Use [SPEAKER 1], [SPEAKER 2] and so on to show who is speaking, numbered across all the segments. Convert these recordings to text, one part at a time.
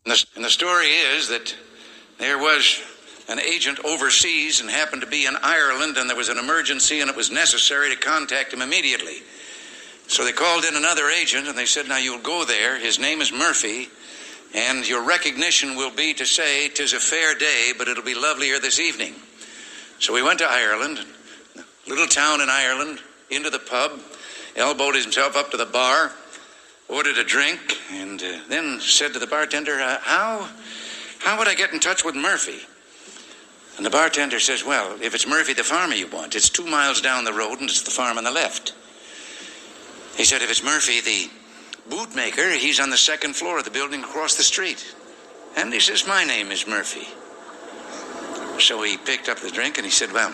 [SPEAKER 1] And the story is that there was an agent overseas and happened to be in Ireland, and there was an emergency and it was necessary to contact him immediately. So they called in another agent and they said, now you'll go there. His name is Murphy, and your recognition will be to say, 'tis a fair day, but it'll be lovelier this evening. So we went to Ireland, a little town in Ireland, into the pub, elbowed himself up to the bar, ordered a drink, and then said to the bartender, how would I get in touch with Murphy? And the bartender says, well, if it's Murphy the farmer you want, it's 2 miles down the road and it's the farm on the left. He said, if it's Murphy the bootmaker, he's on the second floor of the building across the street. And he says, my name is Murphy. So he picked up the drink and he said, well,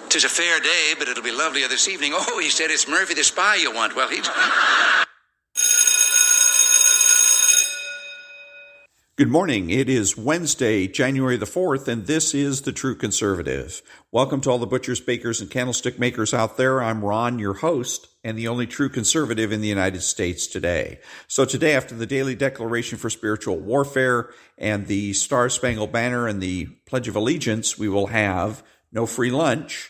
[SPEAKER 1] 'tis a fair day, but it'll be lovelier this evening. Oh, he said, it's Murphy the spy you want. Well, he's...
[SPEAKER 2] Good morning. It is Wednesday, January the 4th, and this is The True Conservative. Welcome to all the butchers, bakers, and candlestick makers out there. I'm Ron, your host, and the only true conservative in the United States today. So today, after the daily declaration for spiritual warfare and the Star-Spangled Banner and the Pledge of Allegiance, we will have no free lunch,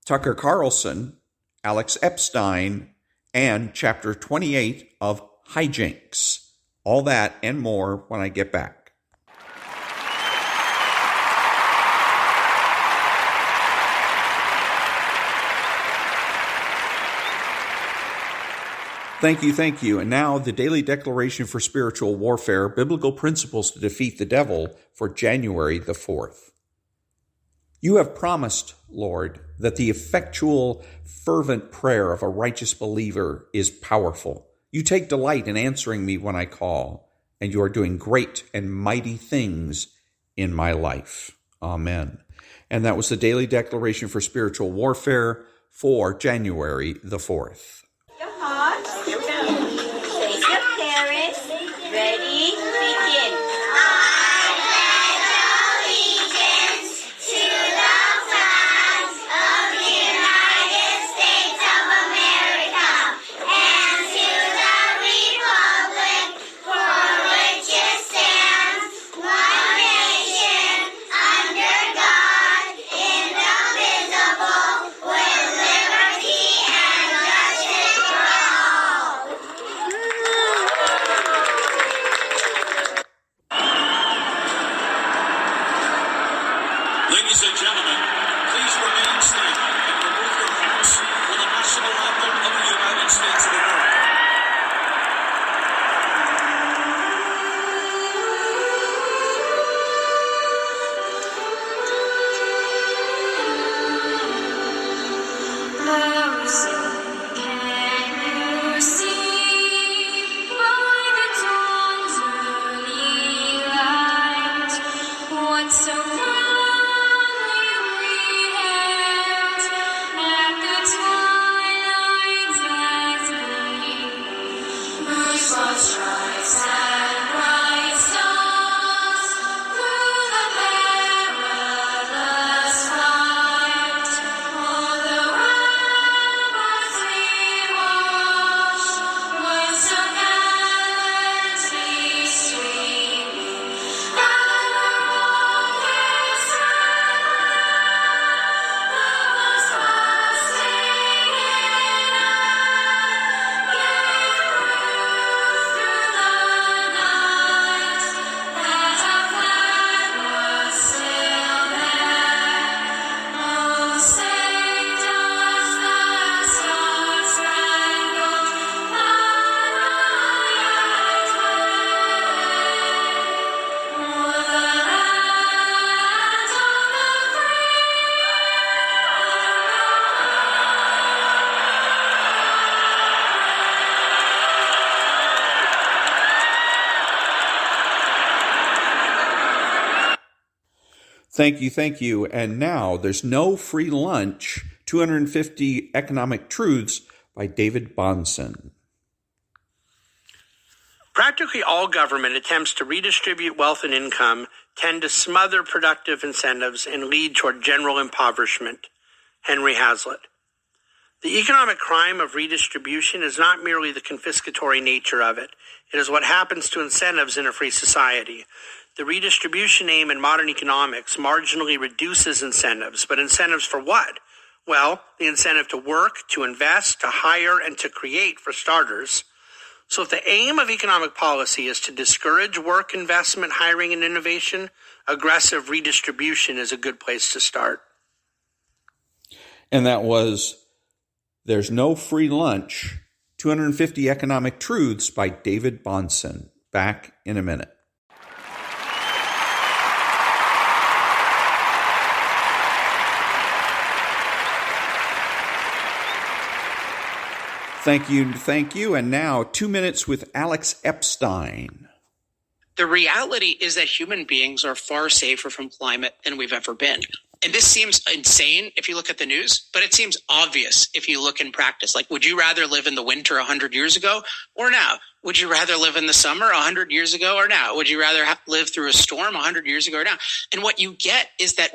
[SPEAKER 2] Tucker Carlson, Alex-Epstein, and Chapter 28 of Jinx. All that and more when I get back. Thank you. And now the Daily Declaration for Spiritual Warfare, Biblical Principles to Defeat the Devil for January the 4th. You have promised, Lord, that the effectual, fervent prayer of a righteous believer is powerful. You take delight in answering me when I call, and you are doing great and mighty things in my life. Amen. And that was the Daily Declaration for Spiritual Warfare for January the 4th.
[SPEAKER 3] Your heart, face your parents, ready, begin.
[SPEAKER 4] Ladies and gentlemen, please remain standing and remove your hats for the national anthem of the United States of America.
[SPEAKER 2] Thank you. And now there's no free lunch, 250 Economic Truths by David-Bahnsen.
[SPEAKER 5] Practically all government attempts to redistribute wealth and income tend to smother productive incentives and lead toward general impoverishment. Henry Hazlitt. The economic crime of redistribution is not merely the confiscatory nature of it. It is what happens to incentives in a free society. The redistribution aim in modern economics marginally reduces incentives, but incentives for what? Well, the incentive to work, to invest, to hire, and to create, for starters. So if the aim of economic policy is to discourage work, investment, hiring, and innovation, aggressive redistribution is a good place to start.
[SPEAKER 2] And that was There's No Free Lunch, 250 Economic Truths by David-Bahnsen. Back in a minute. Thank you. And now 2 minutes with Alex-Epstein.
[SPEAKER 6] The reality is that human beings are far safer from climate than we've ever been. And this seems insane if you look at the news, but it seems obvious if you look in practice. Like, would you rather live in the winter 100 years ago or now? Would you rather live in the summer 100 years ago or now? Would you rather live through a storm 100 years ago or now? And what you get is that,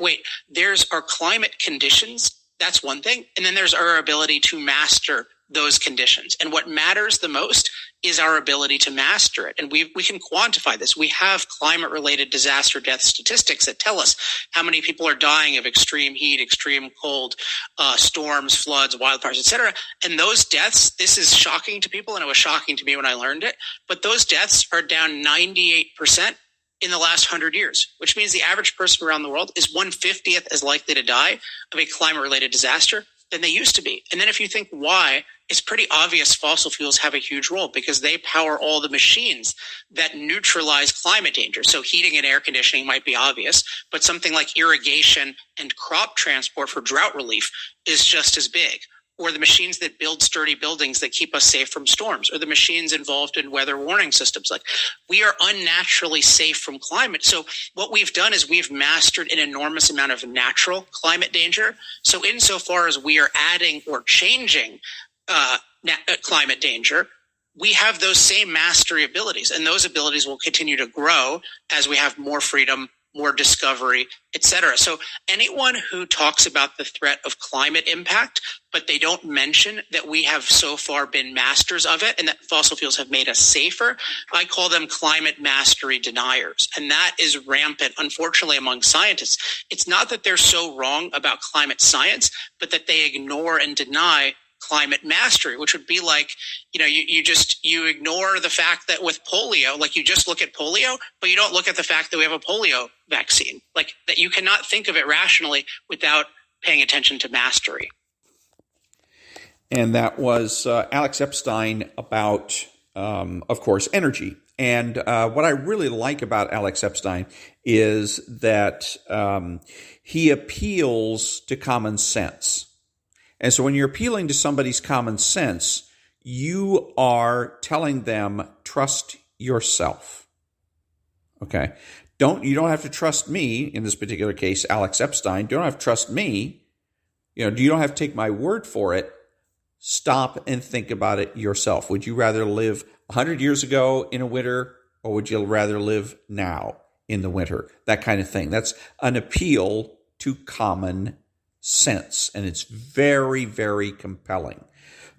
[SPEAKER 6] there's our climate conditions. That's one thing. And then there's our ability to master those conditions. And what matters the most is our ability to master it. And we can quantify this. We have climate-related disaster death statistics that tell us how many people are dying of extreme heat, extreme cold, storms, floods, wildfires, etc. And those deaths, this is shocking to people, and it was shocking to me when I learned it, but those deaths are down 98% in the last 100 years, which means the average person around the world is 1/50th as likely to die of a climate-related disaster than they used to be. And then if you think why, it's pretty obvious fossil fuels have a huge role because they power all the machines that neutralize climate danger. So heating and air conditioning might be obvious, but something like irrigation and crop transport for drought relief is just as big. Or the machines that build sturdy buildings that keep us safe from storms, or the machines involved in weather warning systems. Like, we are unnaturally safe from climate. So what we've done is we've mastered an enormous amount of natural climate danger. So insofar as we are adding or changing climate danger, we have those same mastery abilities, and those abilities will continue to grow as we have more freedom, more discovery, etc. So anyone who talks about the threat of climate impact, but they don't mention that we have so far been masters of it and that fossil fuels have made us safer, I call them climate mastery deniers. And that is rampant, unfortunately, among scientists. It's not that they're so wrong about climate science, but that they ignore and deny climate mastery, which would be like, you ignore the fact that with polio, like you just look at polio, but you don't look at the fact that we have a polio vaccine, like that you cannot think of it rationally without paying attention to mastery.
[SPEAKER 2] And that was Alex Epstein about, of course, energy. And what I really like about Alex Epstein is that he appeals to common sense. And so when you're appealing to somebody's common sense, you are telling them, trust yourself. Okay? You don't have to trust me, in this particular case, Alex Epstein. You don't have to trust me. You don't have to take my word for it. Stop and think about it yourself. Would you rather live 100 years ago in a winter, or would you rather live now in the winter? That kind of thing. That's an appeal to common sense, and it's very, very compelling.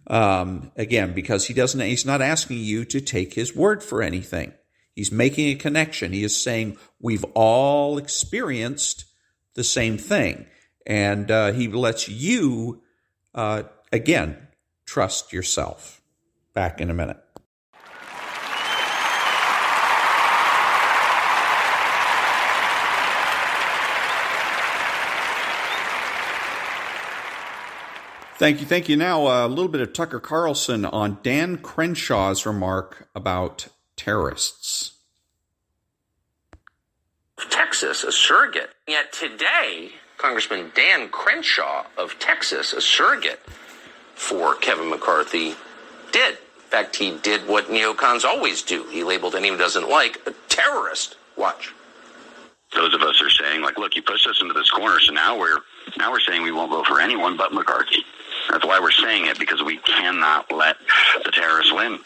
[SPEAKER 2] Again, because he's not asking you to take his word for anything. He's making a connection. He is saying we've all experienced the same thing, and he lets you again trust yourself. Back in a minute. Thank you. Now, a little bit of Tucker Carlson on Dan Crenshaw's remark about terrorists.
[SPEAKER 7] Texas, a surrogate. Yet today, Congressman Dan Crenshaw of Texas, a surrogate for Kevin McCarthy, did. In fact, he did what neocons always do. He labeled anyone who doesn't like a terrorist. Watch.
[SPEAKER 8] Those of us are saying, look, you pushed us into this corner, so now we're saying we won't vote for anyone but McCarthy. That's why we're saying it, because we cannot let the terrorists win.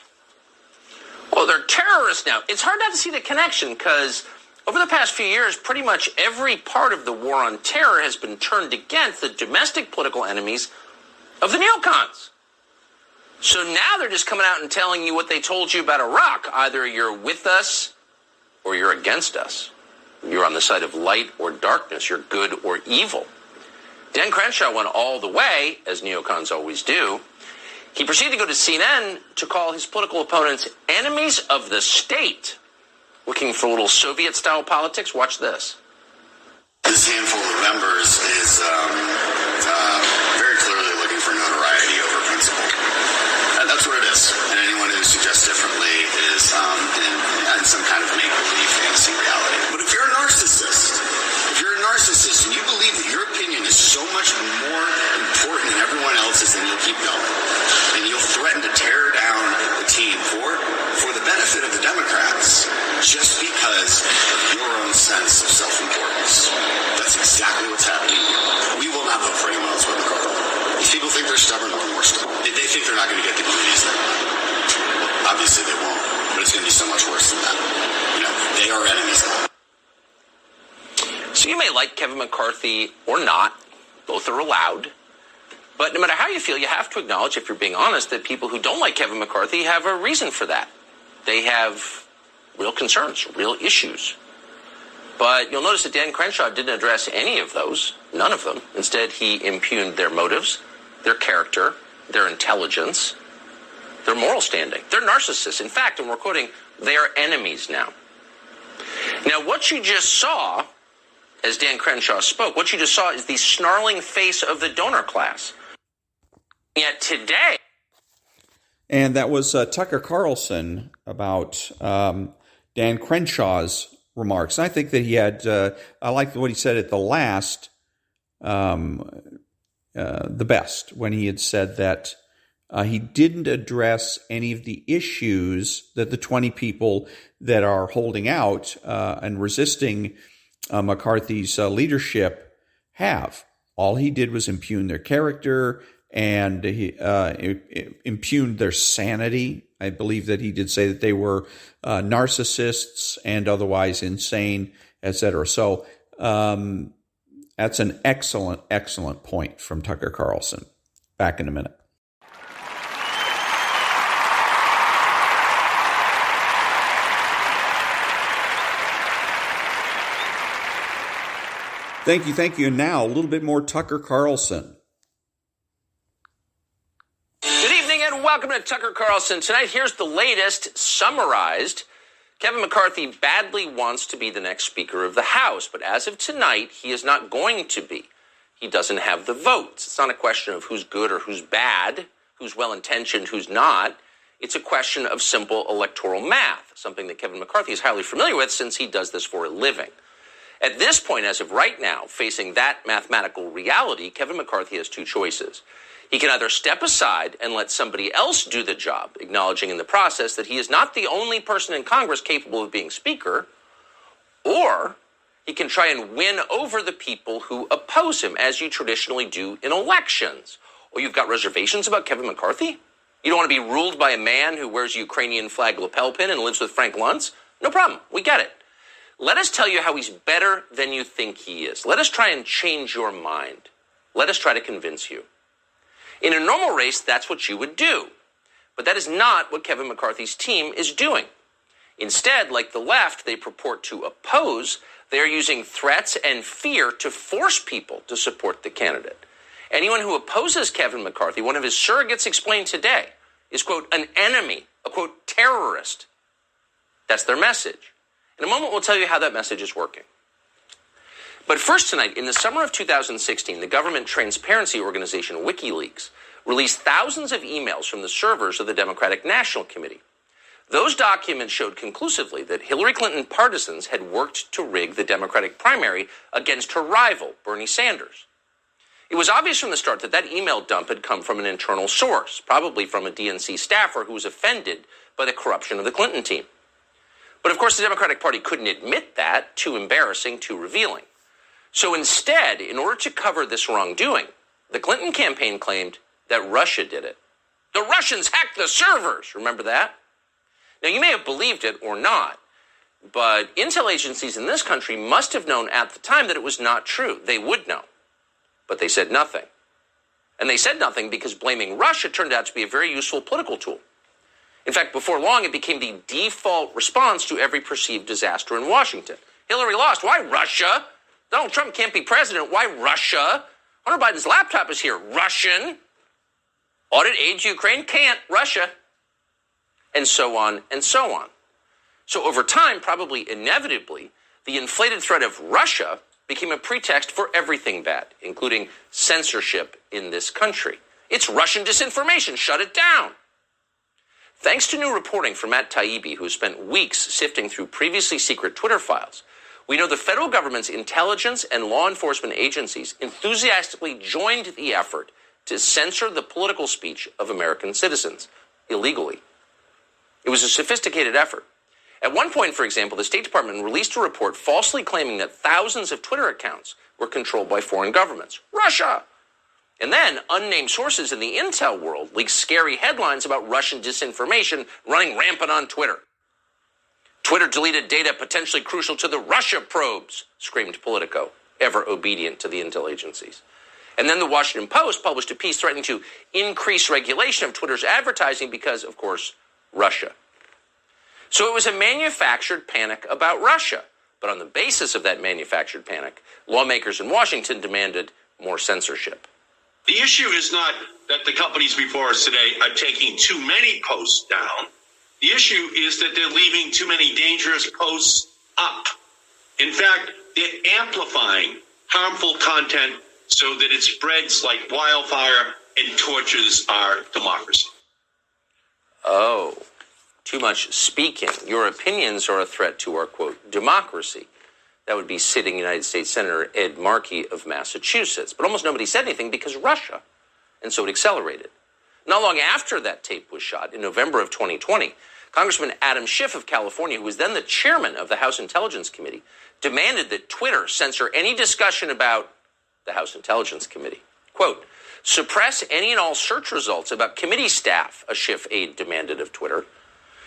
[SPEAKER 7] Well, they're terrorists now. It's hard not to see the connection, because over the past few years, pretty much every part of the war on terror has been turned against the domestic political enemies of the neocons. So now they're just coming out and telling you what they told you about Iraq. Either you're with us or you're against us. You're on the side of light or darkness. You're good or evil. Dan Crenshaw went all the way, as neocons always do. He proceeded to go to CNN to call his political opponents enemies of the state. Looking for a little Soviet-style politics? Watch this.
[SPEAKER 9] This handful of members is very clearly looking for notoriety over principle. That's what it is. And anyone who suggests differently is in some kind of make-believe fantasy reality. But if you're a narcissist and you believe that your opinion is so much more important than everyone else's, then you'll keep going. And you'll threaten to tear down the team for the benefit of the Democrats just because of your own sense of self-importance. That's exactly what's happening here. We will not vote for anyone else but McCarthy. If people think they're stubborn, we're more stubborn. If they think they're not going to get the communities they want, well, obviously they won't, but it's going to be so much worse than that. They are enemies now.
[SPEAKER 7] So you may like Kevin McCarthy or not. Both are allowed. But no matter how you feel, you have to acknowledge, if you're being honest, that people who don't like Kevin McCarthy have a reason for that. They have real concerns, real issues. But you'll notice that Dan Crenshaw didn't address any of those, none of them. Instead, he impugned their motives, their character, their intelligence, their moral standing. They're narcissists. In fact, and we're quoting, they are enemies now. Now, what you just saw, as Dan Crenshaw spoke, what you just saw is the snarling face of the donor class. Yet today...
[SPEAKER 2] And that was Tucker Carlson about Dan Crenshaw's remarks. And I think that he had, I like what he said at the last, the best, when he had said that he didn't address any of the issues that the 20 people that are holding out and resisting McCarthy's leadership have. All he did was impugn their character, and he impugned their sanity. I believe that he did say that they were narcissists and otherwise insane, etc. So that's an excellent, excellent point from Tucker Carlson. Back in a minute. Thank you. And now, a little bit more Tucker Carlson.
[SPEAKER 7] Good evening and welcome to Tucker Carlson. Tonight, here's the latest, summarized. Kevin McCarthy badly wants to be the next Speaker of the House, but as of tonight, he is not going to be. He doesn't have the votes. It's not a question of who's good or who's bad, who's well-intentioned, who's not. It's a question of simple electoral math, something that Kevin McCarthy is highly familiar with since he does this for a living. At this point, as of right now, facing that mathematical reality, Kevin McCarthy has two choices. He can either step aside and let somebody else do the job, acknowledging in the process that he is not the only person in Congress capable of being Speaker, or he can try and win over the people who oppose him, as you traditionally do in elections. Or you've got reservations about Kevin McCarthy? You don't want to be ruled by a man who wears a Ukrainian flag lapel pin and lives with Frank Luntz? No problem. We get it. Let us tell you how he's better than you think he is. Let us try and change your mind. Let us try to convince you. In a normal race, that's what you would do. But that is not what Kevin McCarthy's team is doing. Instead, like the left, they purport to oppose. They are using threats and fear to force people to support the candidate. Anyone who opposes Kevin McCarthy, one of his surrogates explained today, is, quote, an enemy, a, quote, terrorist. That's their message. In a moment, we'll tell you how that message is working. But first tonight, in the summer of 2016, the government transparency organization WikiLeaks released thousands of emails from the servers of the Democratic National Committee. Those documents showed conclusively that Hillary Clinton partisans had worked to rig the Democratic primary against her rival, Bernie Sanders. It was obvious from the start that that email dump had come from an internal source, probably from a DNC staffer who was offended by the corruption of the Clinton team. But of course, the Democratic Party couldn't admit that. Too embarrassing, too revealing. So instead, in order to cover this wrongdoing, the Clinton campaign claimed that Russia did it. The Russians hacked the servers. Remember that? Now, you may have believed it or not, but intel agencies in this country must have known at the time that it was not true. They would know. But they said nothing. And they said nothing because blaming Russia turned out to be a very useful political tool. In fact, before long, it became the default response to every perceived disaster in Washington. Hillary lost. Why Russia? Donald Trump can't be president. Why Russia? Hunter Biden's laptop is here. Russian. Audit aid to Ukraine? Can't. Russia. And so on and so on. So over time, probably inevitably, the inflated threat of Russia became a pretext for everything bad, including censorship in this country. It's Russian disinformation. Shut it down. Thanks to new reporting from Matt Taibbi, who spent weeks sifting through previously secret Twitter files, we know the federal government's intelligence and law enforcement agencies enthusiastically joined the effort to censor the political speech of American citizens illegally. It was a sophisticated effort. At one point, for example, the State Department released a report falsely claiming that thousands of Twitter accounts were controlled by foreign governments. Russia! And then unnamed sources in the intel world leaked scary headlines about Russian disinformation running rampant on Twitter. Twitter deleted data potentially crucial to the Russia probes, screamed Politico, ever obedient to the intel agencies. And then the Washington Post published a piece threatening to increase regulation of Twitter's advertising because, of course, Russia. So it was a manufactured panic about Russia. But on the basis of that manufactured panic, lawmakers in Washington demanded more censorship.
[SPEAKER 4] The issue is not that the companies before us today are taking too many posts down. The issue is that they're leaving too many dangerous posts up. In fact, they're amplifying harmful content so that it spreads like wildfire and torches our democracy.
[SPEAKER 7] Oh, too much speaking. Your opinions are a threat to our, quote, democracy. That would be sitting United States Senator Ed Markey of Massachusetts. But almost nobody said anything because Russia. And so it accelerated. Not long after that tape was shot, in November of 2020, Congressman Adam Schiff of California, who was then the chairman of the House Intelligence Committee, demanded that Twitter censor any discussion about the House Intelligence Committee. Quote, suppress any and all search results about committee staff, a Schiff aide demanded of Twitter.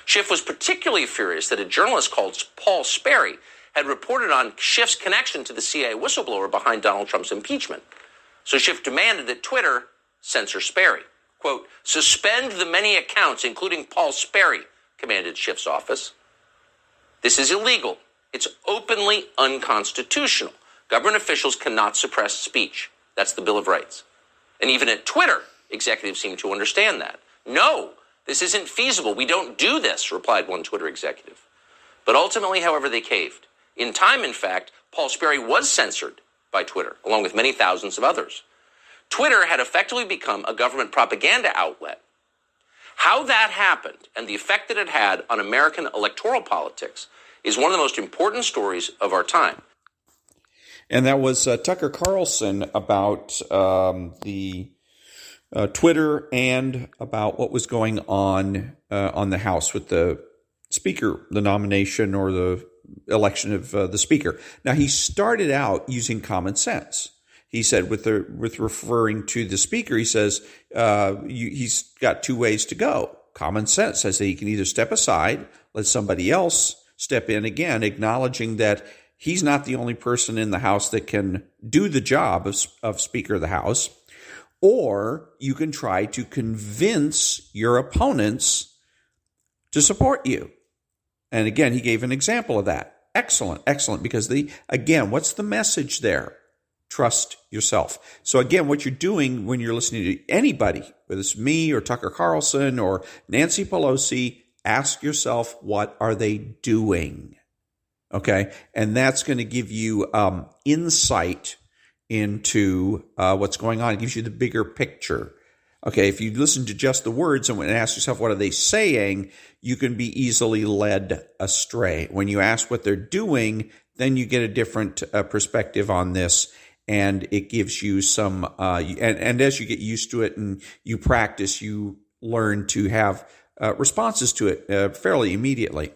[SPEAKER 7] Schiff was particularly furious that a journalist called Paul Sperry had reported on Schiff's connection to the CIA whistleblower behind Donald Trump's impeachment. So Schiff demanded that Twitter censor Sperry. Quote, suspend the many accounts, including Paul Sperry, commanded Schiff's office. This is illegal. It's openly unconstitutional. Government officials cannot suppress speech. That's the Bill of Rights. And even at Twitter, executives seem to understand that. No, this isn't feasible. We don't do this, replied one Twitter executive. But ultimately, however, they caved. In time, in fact, Paul Sperry was censored by Twitter, along with many thousands of others. Twitter had effectively become a government propaganda outlet. How that happened and the effect that it had on American electoral politics is one of the most important stories of our time.
[SPEAKER 2] And that was Tucker Carlson about the Twitter and about what was going on the House with the Speaker, the nomination or the election of the Speaker. Now, he started out using common sense. He said, with referring to the Speaker, he says he's got two ways to go. Common sense says that he can either step aside, let somebody else step in again, acknowledging that he's not the only person in the House that can do the job of Speaker of the House, or you can try to convince your opponents to support you. And again, he gave an example of that. Excellent, excellent, because again, what's the message there? Trust yourself. So again, what you're doing when you're listening to anybody, whether it's me or Tucker Carlson or Nancy Pelosi, ask yourself, what are they doing? Okay, and that's going to give you insight into what's going on. It gives you the bigger picture. Okay, if you listen to just the words and ask yourself, what are they saying, you can be easily led astray. When you ask what they're doing, then you get a different perspective on this, and it gives you some, and as you get used to it and you practice, you learn to have responses to it fairly immediately.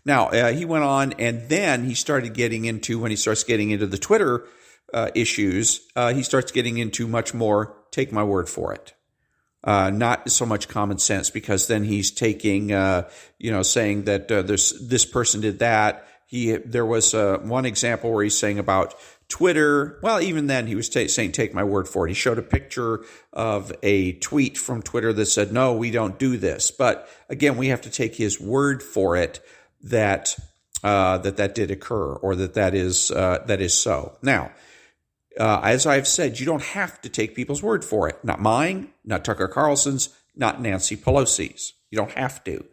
[SPEAKER 2] Now, he went on, and then he started getting into, when he starts getting into the Twitter issues, he starts getting into much more, take my word for it. Not so much common sense, because then he's taking, saying that this person did that. There was one example where he's saying about Twitter. Well, even then he was saying, take my word for it. He showed a picture of a tweet from Twitter that said, no, we don't do this. But again, we have to take his word for it that did occur, or that is so. Now, as I've said, you don't have to take people's word for it. Not mine, not Tucker Carlson's, not Nancy Pelosi's. You don't have to.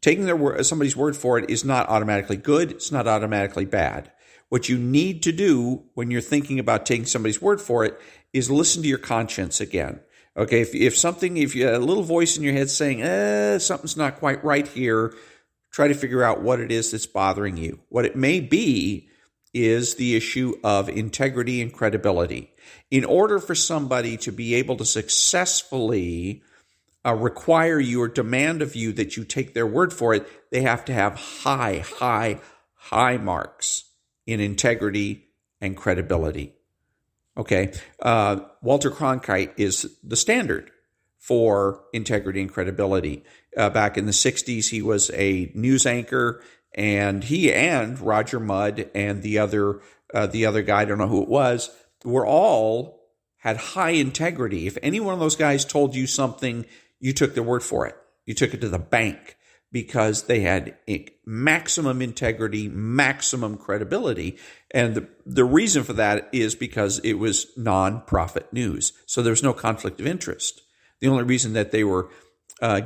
[SPEAKER 2] Taking somebody's word for it is not automatically good. It's not automatically bad. What you need to do when you're thinking about taking somebody's word for it is listen to your conscience again. Okay, if you have a little voice in your head saying, something's not quite right here, try to figure out what it is that's bothering you. What it may be is the issue of integrity and credibility. In order for somebody to be able to successfully require you or demand of you that you take their word for it, they have to have high marks in integrity and credibility. Okay, Walter Cronkite is the standard for integrity and credibility. Back in the 60s, he was a news anchor, and he and Roger Mudd and the other guy, I don't know who it was, had high integrity. If any one of those guys told you something, you took their word for it. You took it to the bank because they had maximum integrity, maximum credibility. And the reason for that is because it was non-profit news. So there's no conflict of interest. The only reason that they were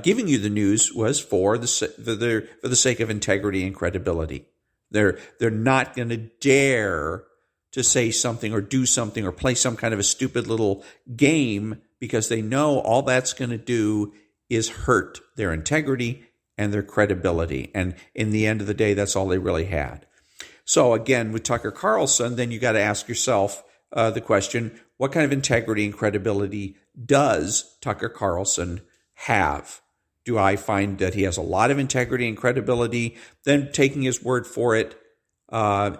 [SPEAKER 2] giving you the news was for the sake of integrity and credibility. They're not going to dare to say something or do something or play some kind of a stupid little game, because they know all that's going to do is hurt their integrity and their credibility. And in the end of the day, that's all they really had. So again, with Tucker Carlson, then you got to ask yourself the question, what kind of integrity and credibility does Tucker Carlson have? Do I find that he has a lot of integrity and credibility? Then taking his word for it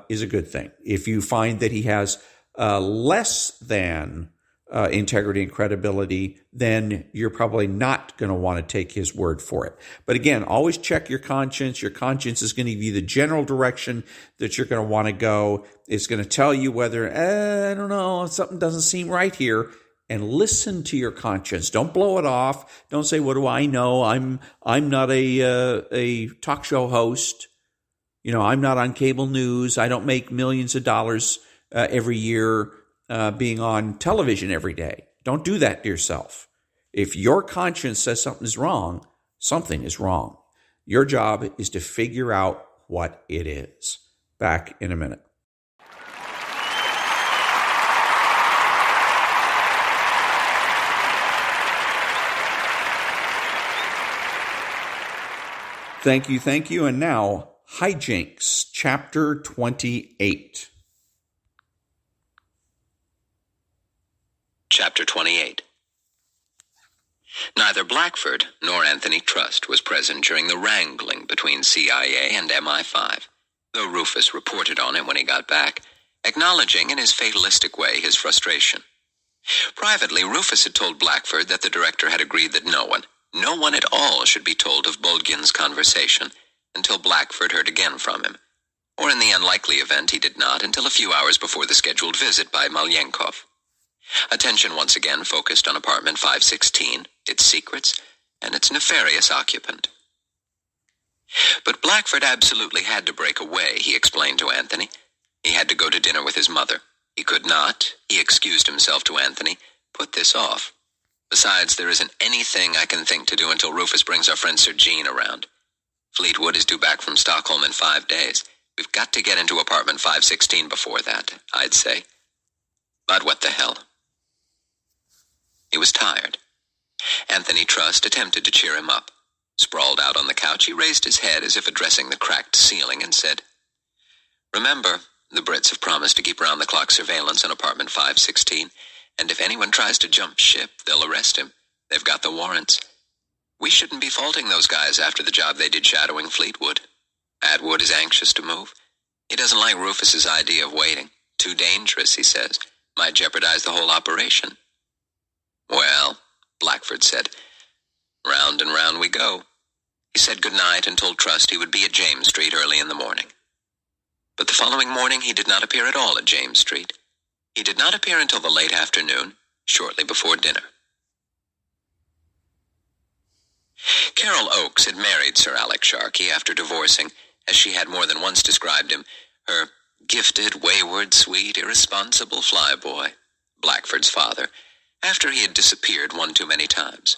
[SPEAKER 2] is a good thing. If you find that he has less than integrity and credibility, then you're probably not going to want to take his word for it. But again, always check your conscience. Your conscience is going to give you the general direction that you're going to want to go. It's going to tell you whether, I don't know, something doesn't seem right here. And listen to your conscience. Don't blow it off. Don't say, what do I know? I'm not a talk show host. I'm not on cable news. I don't make millions of dollars every year being on television every day. Don't do that to yourself. If your conscience says something is wrong, something is wrong. Your job is to figure out what it is. Back in a minute. Thank you. And now, Jinx, chapter 28.
[SPEAKER 10] Chapter 28. Neither Blackford nor Anthony Trust was present during the wrangling between CIA and MI5, though Rufus reported on it when he got back, acknowledging in his fatalistic way his frustration. Privately, Rufus had told Blackford that the director had agreed that no one at all should be told of Bulgin's conversation until Blackford heard again from him, or in the unlikely event he did not until a few hours before the scheduled visit by Malyenkov. Attention once again focused on apartment 516, its secrets, and its nefarious occupant. But Blackford absolutely had to break away, he explained to Anthony. He had to go to dinner with his mother. He could not, he excused himself to Anthony, put this off. Besides, there isn't anything I can think to do until Rufus brings our friend Sir Jean around. Fleetwood is due back from Stockholm in 5 days. We've got to get into apartment 516 before that, I'd say. But what the hell? He was tired. Anthony Trust attempted to cheer him up. Sprawled out on the couch, he raised his head as if addressing the cracked ceiling and said, "Remember, the Brits have promised to keep round-the-clock surveillance on apartment 516, and if anyone tries to jump ship, they'll arrest him. They've got the warrants. We shouldn't be faulting those guys after the job they did shadowing Fleetwood. Atwood is anxious to move. He doesn't like Rufus's idea of waiting. Too dangerous, he says. Might jeopardize the whole operation." "Well," Blackford said, "round and round we go." He said goodnight and told Trust he would be at James Street early in the morning. But the following morning he did not appear at all at James Street. He did not appear until the late afternoon, shortly before dinner. Carol Oakes had married Sir Alex Sharkey after divorcing, as she had more than once described him, her gifted, wayward, sweet, irresponsible flyboy, Blackford's father, after he had disappeared one too many times.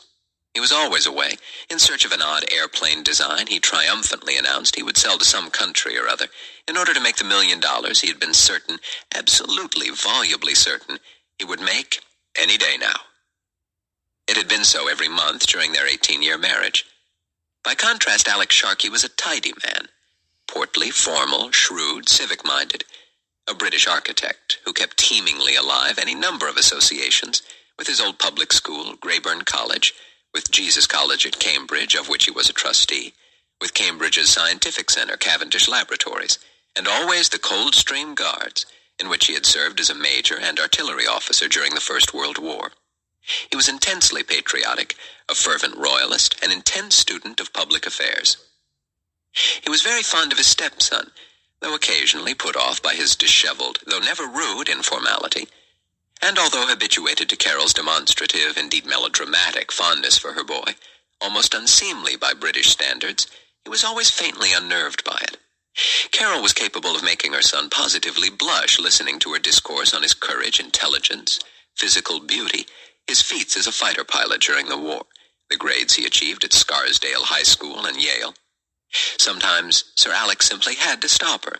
[SPEAKER 10] He was always away. In search of an odd airplane design he triumphantly announced he would sell to some country or other in order to make the $1 million he had been certain, absolutely, volubly certain, he would make any day now. It had been so every month during their 18-year marriage. By contrast, Alex Sharkey was a tidy man, portly, formal, shrewd, civic-minded, a British architect who kept teemingly alive any number of associations with his old public school, Greyburn College, with Jesus College at Cambridge, of which he was a trustee, with Cambridge's Scientific Center, Cavendish Laboratories, and always the Coldstream Guards, in which he had served as a major and artillery officer during the First World War. He was intensely patriotic, a fervent royalist, an intense student of public affairs. He was very fond of his stepson, though occasionally put off by his disheveled, though never rude, informality, and although habituated to Carol's demonstrative, indeed melodramatic, fondness for her boy, almost unseemly by British standards, he was always faintly unnerved by it. Carol was capable of making her son positively blush listening to her discourse on his courage, intelligence, physical beauty, his feats as a fighter pilot during the war, the grades he achieved at Scarsdale High School and Yale. Sometimes Sir Alex simply had to stop her.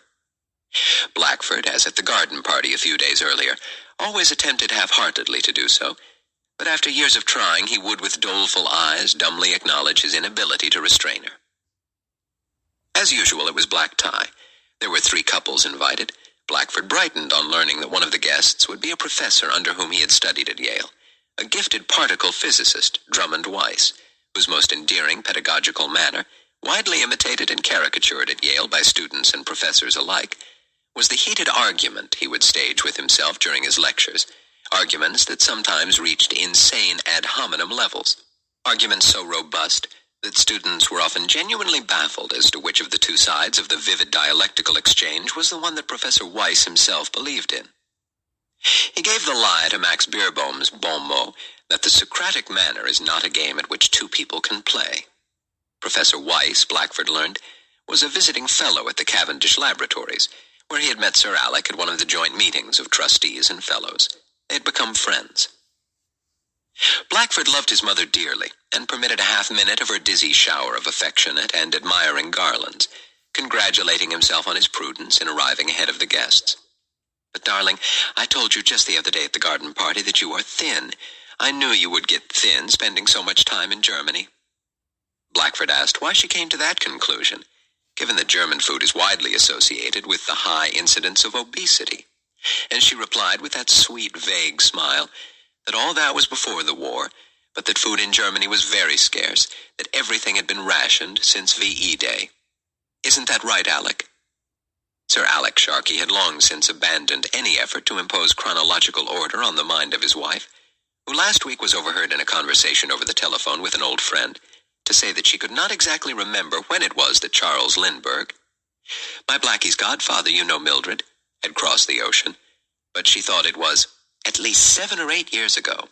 [SPEAKER 10] Blackford, as at the garden party a few days earlier, always attempted half-heartedly to do so, but after years of trying, he would with doleful eyes dumbly acknowledge his inability to restrain her. As usual, it was black tie. There were 3 couples invited. Blackford brightened on learning that one of the guests would be a professor under whom he had studied at Yale, a gifted particle physicist, Drummond Weiss, whose most endearing pedagogical manner, widely imitated and caricatured at Yale by students and professors alike, was the heated argument he would stage with himself during his lectures, arguments that sometimes reached insane ad hominem levels, arguments so robust that students were often genuinely baffled as to which of the 2 sides of the vivid dialectical exchange was the one that Professor Weiss himself believed in. He gave the lie to Max Beerbohm's bon mot that the Socratic manner is not a game at which 2 people can play. Professor Weiss, Blackford learned, was a visiting fellow at the Cavendish Laboratories, where he had met Sir Alec at one of the joint meetings of trustees and fellows. They had become friends. Blackford loved his mother dearly, and permitted a half-minute of her dizzy shower of affectionate and admiring garlands, congratulating himself on his prudence in arriving ahead of the guests. "But, darling, I told you just the other day at the garden party that you are thin. I knew you would get thin, spending so much time in Germany." Blackford asked why she came to that conclusion, given that German food is widely associated with the high incidence of obesity, and she replied with that sweet, vague smile that all that was before the war, but that food in Germany was very scarce, that everything had been rationed since VE Day. "Isn't that right, Alec?" Sir Alex Sharkey had long since abandoned any effort to impose chronological order on the mind of his wife, who last week was overheard in a conversation over the telephone with an old friend, to say that she could not exactly remember when it was that Charles Lindbergh, my Blackie's godfather, you know, Mildred, had crossed the ocean, but she thought it was at least 7 or 8 years ago.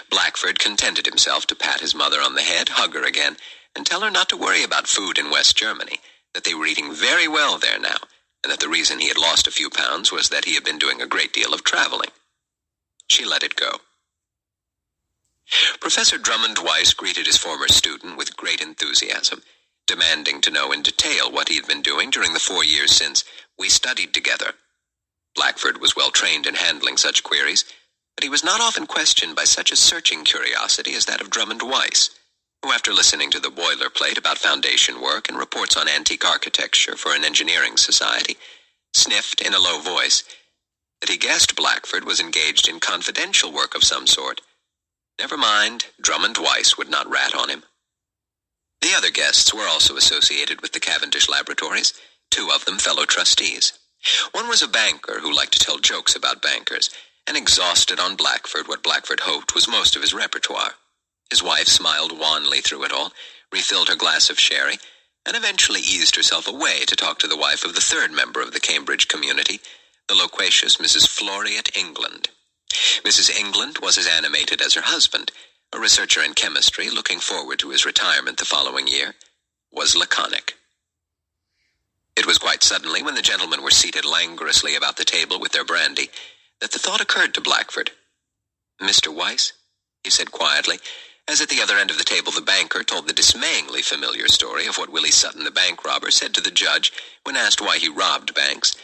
[SPEAKER 10] Blackford contented himself to pat his mother on the head, hug her again, and tell her not to worry about food in West Germany, that they were eating very well there now, and that the reason he had lost a few pounds was that he had been doing a great deal of traveling. She let it go. Professor Drummond Weiss greeted his former student with great enthusiasm, demanding to know in detail what he had been doing during the 4 years since we studied together. Blackford was well trained in handling such queries, but he was not often questioned by such a searching curiosity as that of Drummond Weiss, who, after listening to the boilerplate about foundation work and reports on antique architecture for an engineering society, sniffed in a low voice that he guessed Blackford was engaged in confidential work of some sort. Never mind, Drummond Weiss would not rat on him. The other guests were also associated with the Cavendish Laboratories, 2 of them fellow trustees. One was a banker who liked to tell jokes about bankers, and exhausted on Blackford what Blackford hoped was most of his repertoire. His wife smiled wanly through it all, refilled her glass of sherry, and eventually eased herself away to talk to the wife of the third member of the Cambridge community, the loquacious Mrs. Floriat England. Mrs. England was as animated as her husband, a researcher in chemistry looking forward to his retirement the following year, was laconic. It was quite suddenly, when the gentlemen were seated languorously about the table with their brandy, that the thought occurred to Blackford. "Mr. Weiss," he said quietly, as at the other end of the table the banker told the dismayingly familiar story of what Willie Sutton, the bank robber, said to the judge when asked why he robbed banks,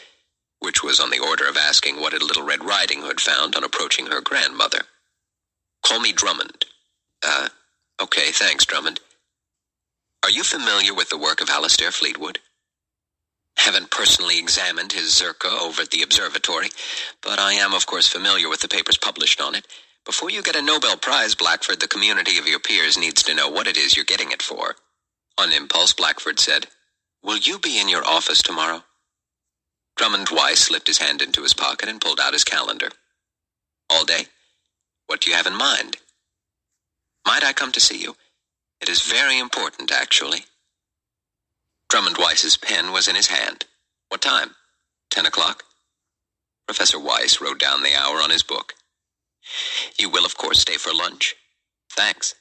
[SPEAKER 10] which was on the order of asking what had Little Red Riding Hood found on approaching her grandmother. "Call me Drummond." Okay, thanks, Drummond. "Are you familiar with the work of Alastair Fleetwood?" "Haven't personally examined his Zerka over at the observatory, but I am, of course, familiar with the papers published on it. Before you get a Nobel Prize, Blackford, the community of your peers needs to know what it is you're getting it for." On impulse, Blackford said, "Will you be in your office tomorrow?" Drummond Weiss slipped his hand into his pocket and pulled out his calendar. "All day? What do you have in mind?" "Might I come to see you? It is very important, actually." Drummond Weiss's pen was in his hand. "What time? 10 o'clock?" Professor Weiss wrote down the hour on his book. "You will, of course, stay for lunch?" "Thanks."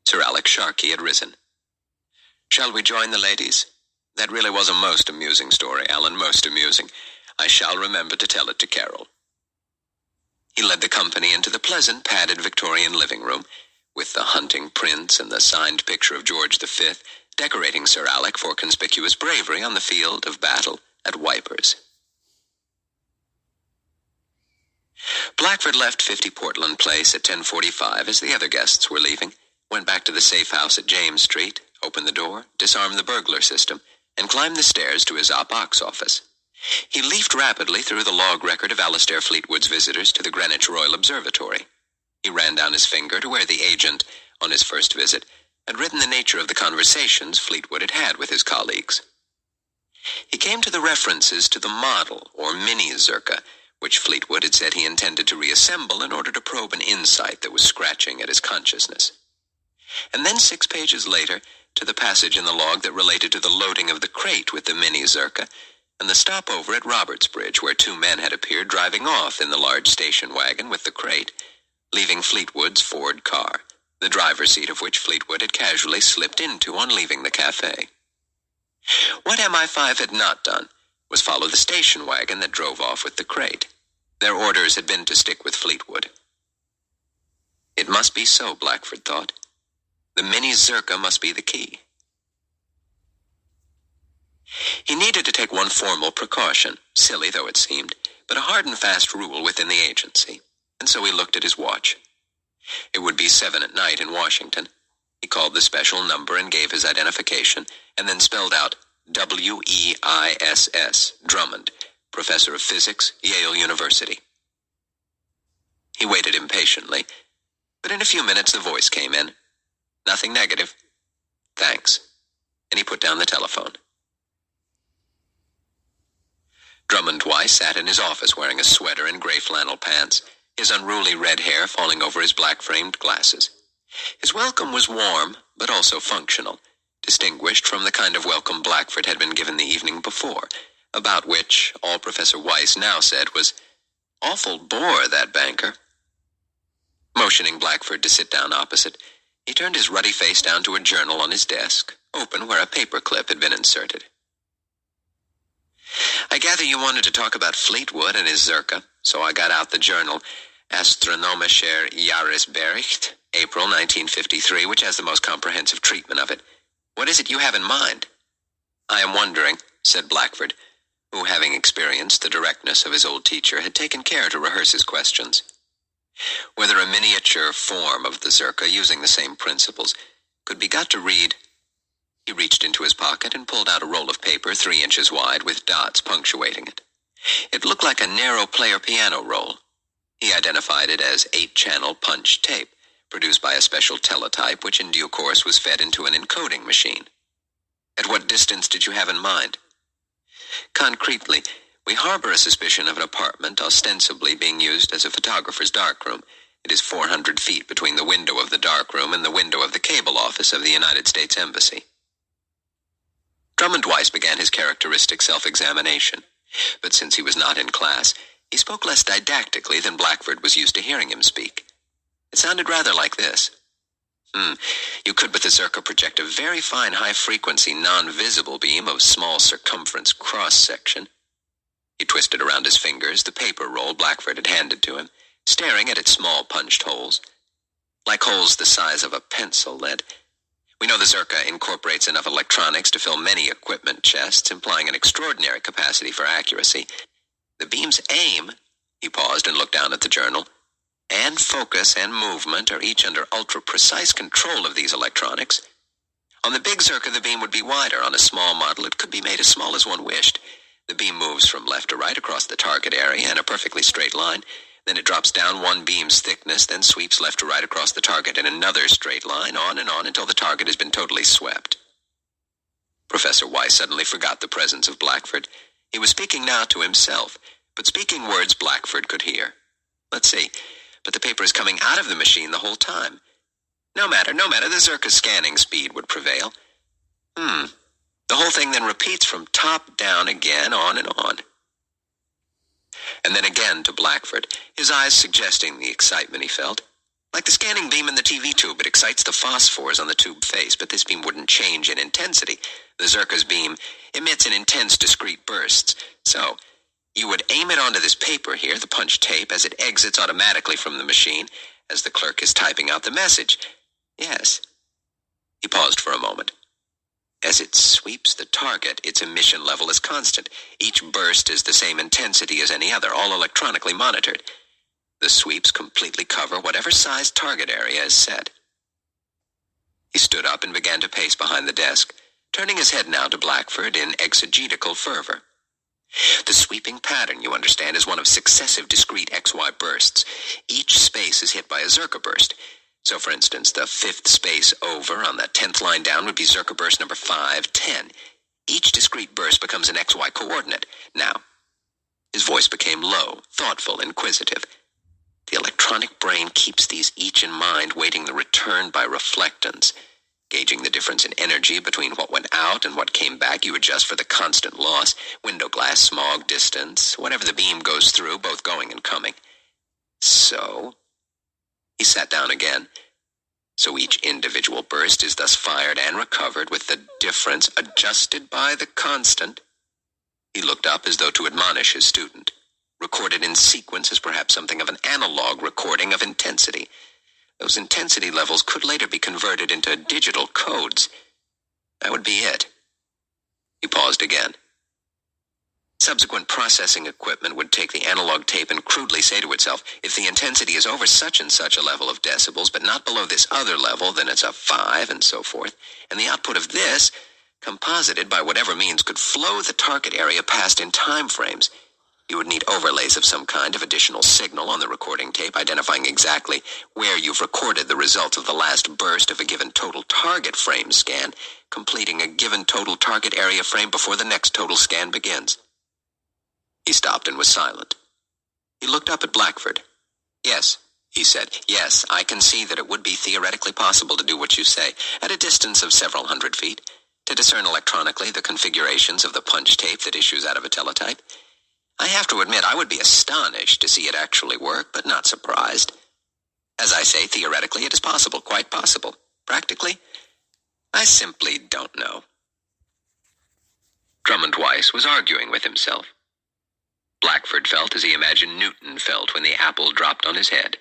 [SPEAKER 10] Sir Alex Sharkey had risen. "Shall we join the ladies? That really was a most amusing story, Alan, most amusing. I shall remember to tell it to Carol." He led the company into the pleasant, padded Victorian living room, with the hunting prints and the signed picture of George V, decorating Sir Alec for conspicuous bravery on the field of battle at Wipers. Blackford left 50 Portland Place at 10:45 as the other guests were leaving, went back to the safe house at James Street, opened the door, disarmed the burglar system, and climbed the stairs to his box office. He leafed rapidly through the log record of Alastair Fleetwood's visitors to the Greenwich Royal Observatory. He ran down his finger to where the agent, on his first visit, had written the nature of the conversations Fleetwood had had with his colleagues. He came to the references to the model, or mini-Zerka, which Fleetwood had said he intended to reassemble in order to probe an insight that was scratching at his consciousness. And then 6 pages later, to the passage in the log that related to the loading of the crate with the mini-Zerka, and the stopover at Robertsbridge, where 2 men had appeared driving off in the large station wagon with the crate, leaving Fleetwood's Ford car, the driver's seat of which Fleetwood had casually slipped into on leaving the cafe. What MI5 had not done was follow the station wagon that drove off with the crate. Their orders had been to stick with Fleetwood. It must be so, Blackford thought. The mini-Zerka must be the key. He needed to take one formal precaution, silly though it seemed, but a hard and fast rule within the agency, and so he looked at his watch. It would be 7 at night in Washington. He called the special number and gave his identification, and then spelled out W-E-I-S-S, Drummond, Professor of Physics, Yale University. He waited impatiently, but in a few minutes the voice came in. "Nothing negative." "Thanks." And he put down the telephone. Drummond Weiss sat in his office wearing a sweater and gray flannel pants, his unruly red hair falling over his black-framed glasses. His welcome was warm, but also functional, distinguished from the kind of welcome Blackford had been given the evening before, about which all Professor Weiss now said was, "Awful bore, that banker." Motioning Blackford to sit down opposite, he turned his ruddy face down to a journal on his desk, open where a paperclip had been inserted. "I gather you wanted to talk about Fleetwood and his Zerka, so I got out the journal Astronomischer Jahresbericht, April 1953, which has the most comprehensive treatment of it. What is it you have in mind?" "I am wondering," said Blackford, who, having experienced the directness of his old teacher, had taken care to rehearse his questions, "whether a miniature form of the Zerka, using the same principles, could be got to read." He reached into his pocket and pulled out a roll of paper 3 inches wide with dots punctuating it. It looked like a narrow player piano roll. He identified it as 8-channel punch tape, produced by a special teletype which in due course was fed into an encoding machine. "At what distance did you have in mind?" "Concretely, we harbor a suspicion of an apartment ostensibly being used as a photographer's darkroom. It is 400 feet between the window of the darkroom and the window of the cable office of the United States Embassy." Drummond Weiss began his characteristic self-examination. But since he was not in class, he spoke less didactically than Blackford was used to hearing him speak. It sounded rather like this. You could with the Zerka project a very fine high-frequency non-visible beam of small circumference cross-section. He twisted around his fingers the paper roll Blackford had handed to him, staring at its small punched holes. Like holes the size of a pencil lead. We know the Zerka incorporates enough electronics to fill many equipment chests, implying an extraordinary capacity for accuracy. The beam's aim, he paused and looked down at the journal, and focus and movement are each under ultra-precise control of these electronics. On the big Zerka, the beam would be wider. On a small model, it could be made as small as one wished. The beam moves from left to right across the target area in a perfectly straight line. Then it drops down one beam's thickness, then sweeps left to right across the target in another straight line, on and on until the target has been totally swept. Professor Weiss suddenly forgot the presence of Blackford. He was speaking now to himself, but speaking words Blackford could hear. Let's see. But the paper is coming out of the machine the whole time. No matter, the Zerka's scanning speed would prevail. The whole thing then repeats from top down again, on and on. And then again to Blackford, his eyes suggesting the excitement he felt. Like the scanning beam in the TV tube, it excites the phosphors on the tube face, but this beam wouldn't change in intensity. The Zerka's beam emits in intense, discrete bursts. So, you would aim it onto this paper here, the punch tape, as it exits automatically from the machine, as the clerk is typing out the message. Yes. He paused for a moment. As it sweeps the target, its emission level is constant. Each burst is the same intensity as any other, all electronically monitored. The sweeps completely cover whatever size target area is set. He stood up and began to pace behind the desk, turning his head now to Blackford in exegetical fervor. The sweeping pattern, you understand, is one of successive discrete XY bursts. Each space is hit by a Zerka burst. So, for instance, the 5th space over on the 10th line down would be Zerka burst number 510. Each discrete burst becomes an XY coordinate. Now, his voice became low, thoughtful, inquisitive. The electronic brain keeps these each in mind, waiting the return by reflectance. Gauging the difference in energy between what went out and what came back, you adjust for the constant loss, window glass, smog, distance, whatever the beam goes through, both going and coming. So, he sat down again. So each individual burst is thus fired and recovered with the difference adjusted by the constant. He looked up as though to admonish his student. Recorded in sequence is perhaps something of an analog recording of intensity. Those intensity levels could later be converted into digital codes. That would be it. He paused again. Subsequent processing equipment would take the analog tape and crudely say to itself, if the intensity is over such and such a level of decibels, but not below this other level, then it's a 5, and so forth. And the output of this, composited by whatever means, could flow the target area past in time frames. You would need overlays of some kind of additional signal on the recording tape, identifying exactly where you've recorded the results of the last burst of a given total target frame scan, completing a given total target area frame before the next total scan begins. He stopped and was silent. He looked up at Blackford. Yes, he said. Yes, I can see that it would be theoretically possible to do what you say, at a distance of several hundred feet, to discern electronically the configurations of the punch tape that issues out of a teletype. I have to admit, I would be astonished to see it actually work, but not surprised. As I say, theoretically, it is possible, quite possible. Practically, I simply don't know. Drummond Weiss was arguing with himself. Blackford felt as he imagined Newton felt when the apple dropped on his head.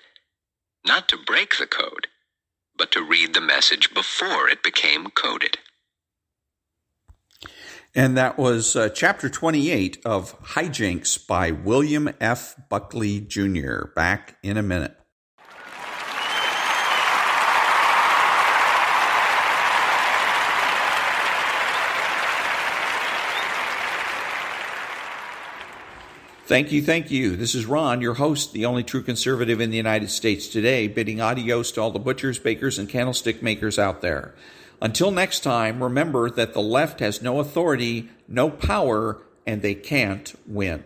[SPEAKER 10] Not to break the code, but to read the message before it became coded.
[SPEAKER 2] And that was Chapter 28 of Jinx by William-F-Buckley-Jr. Back in a minute. Thank you. This is Ron, your host, the only true conservative in the United States today, bidding adios to all the butchers, bakers, and candlestick makers out there. Until next time, remember that the left has no authority, no power, and they can't win.